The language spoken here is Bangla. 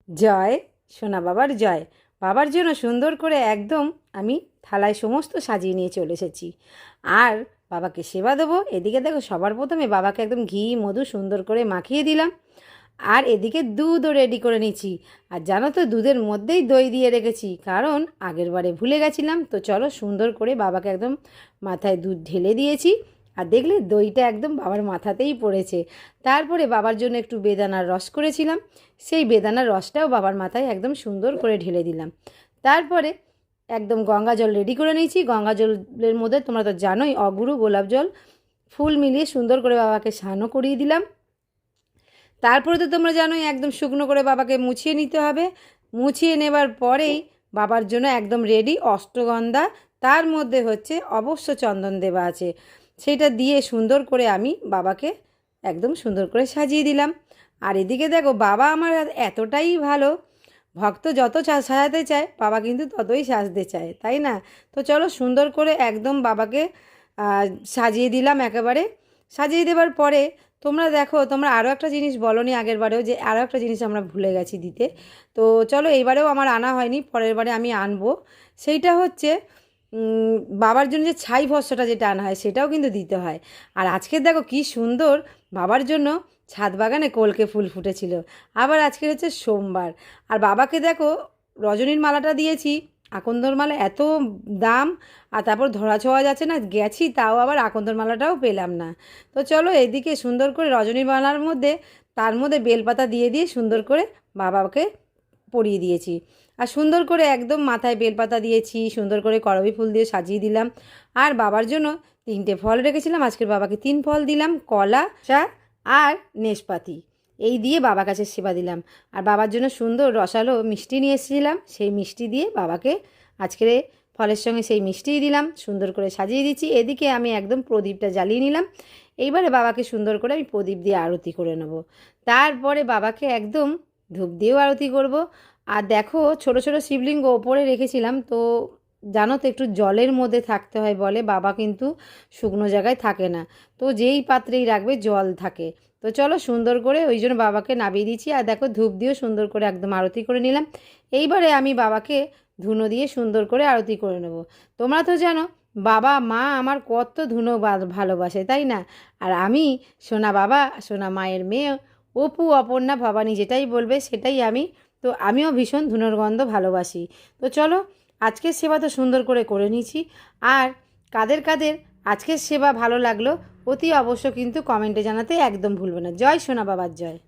জয় সোনা বাবার জয়। বাবার জন্য সুন্দর করে একদম আমি থালায় সমস্ত সাজিয়ে নিয়ে চলে এসেছি। আর বাবাকে সেবা দেবো। এদিকে দেখো, সবার প্রথমে বাবাকে একদম ঘি মধু সুন্দর করে মাখিয়ে দিলাম। আর এদিকে দুধও রেডি করে নিচ্ছি। আর জানো তো, দুধের মধ্যেই দই দিয়ে রেখেছি, কারণ আগের বারে ভুলে গেছিলাম। তো চলো, সুন্দর করে বাবাকে একদম মাথায় দুধ ঢেলে দিয়েছি। আর দেখলে দইটা একদম বাবার মাথাতেই পড়েছে। তারপরে বাবার জন্য একটু বেদানার রস করেছিলাম, সেই বেদানার রসটাও বাবার মাথায় একদম সুন্দর করে ঢেলে দিলাম। তারপরে একদম গঙ্গা জল রেডি করে নিয়েছি। গঙ্গা জলের মধ্যে তোমরা তো জানোই, অগুরু গোলাপ জল ফুল মিলিয়ে সুন্দর করে বাবাকে স্নানও করিয়ে দিলাম। তারপরে তো তোমরা জানোই, একদম শুকনো করে বাবাকে মুছিয়ে নিতে হবে। মুছিয়ে নেবার পরেই বাবার জন্য একদম রেডি অষ্টগন্ধা, তার মধ্যে হচ্ছে অবশ্য চন্দন দেওয়া আছে, সেটা দিয়ে সুন্দর করে আমি বাবাকে একদম সুন্দর করে সাজিয়ে দিলাম। আর এদিকে দেখো, বাবা আমার এতটাই ভালো, ভক্ত যত সাজাতে চায় বাবা কিন্তু ততই সাজতে চায়, তাই না? তো চলো, সুন্দর করে একদম বাবাকে সাজিয়ে দিলাম একেবারে। সাজিয়ে দেওয়ার পরে তোমরা দেখো, তোমরা আরও একটা জিনিস বলোনি আগের বারেও, যে আরও একটা জিনিস আমরা ভুলে গেছি দিতে। তো চলো, এইবারেও আমার আনা হয়নি, পরের বারে আমি আনবো। সেইটা হচ্ছে বাবার জন্য যে ছাই ভস্যটা যেটা আনা হয়, সেটাও কিন্তু দিতে হয়। আর আজকে দেখো কি সুন্দর বাবার জন্য ছাদ বাগানে কলকে ফুল ফুটেছিল। আবার আজকে হচ্ছে সোমবার। আর বাবাকে দেখো, রজনীর মালাটা দিয়েছি, আকন্দর মালা এত দাম। আর তারপর ধরা ছোঁয়া যাচ্ছে না, গেছি তাও আবার আকন্দর মালাটাও পেলাম না। তো চলো, এদিকে সুন্দর করে রজনীর মালার মধ্যে, তার মধ্যে বেলপাতা দিয়ে দিয়ে সুন্দর করে বাবাকে পরিয়ে দিয়েছি। আর সুন্দর করে একদম মাথায় বেলপাতা দিয়েছি, সুন্দর করে করবী ফুল দিয়ে সাজিয়ে দিলাম। আর বাবার জন্য 3টে ফল রেখেছিলাম, আজকের বাবাকে 3 ফল দিলাম, কলা, চা আর নেশপাতি, এই দিয়ে বাবার কাছে সেবা দিলাম। আর বাবার জন্য সুন্দর রসালো মিষ্টি নিয়ে এসেছিলাম, সেই মিষ্টি দিয়ে বাবাকে আজকের ফলের সঙ্গে সেই মিষ্টিই দিলাম, সুন্দর করে সাজিয়ে দিচ্ছি। এদিকে আমি একদম প্রদীপটা জ্বালিয়ে নিলাম। এইবারে বাবাকে সুন্দর করে আমি প্রদীপ দিয়ে আরতি করে নেব। তারপরে বাবাকে একদম ধূপ দিয়েও আরতি করব। আর দেখো, ছোট ছোট শিবলিঙ্গ ওপরে রেখেছিলাম, তো জানো তো একটু জলের মধ্যে থাকতে হয় বলে, বাবা কিন্তু শুকনো জায়গায় থাকে না, তো যেই পাত্রেই রাখবে জল থাকে। তো চলো, সুন্দর করে ওই জন্য বাবাকে নামিয়ে দিচ্ছি। আর দেখো, ধূপ দিয়েও সুন্দর করে একদম আরতি করে নিলাম। এইবারে আমি বাবাকে ধুনো দিয়ে সুন্দর করে আরতি করে নেব। তোমরা তো জানো, বাবা মা আমার কত ধুনো ভালোবাসে, তাই না? আর আমি সোনা বাবা সোনা মায়ের মেয়ে, অপু অপর্ণা ভবানী যেটাই বলবে সেটাই আমি। তো আমিও ভীষণ ধুনোর গন্ধ ভালোবাসি। তো চলো, আজকের সেবা তো সুন্দর করে করে নিয়েছি। আর কাদের কাদের আজকের সেবা ভালো লাগলো অতি অবশ্য কিন্তু কমেন্টে জানাতে একদম ভুলবে না। জয় সোনা বাবার জয়।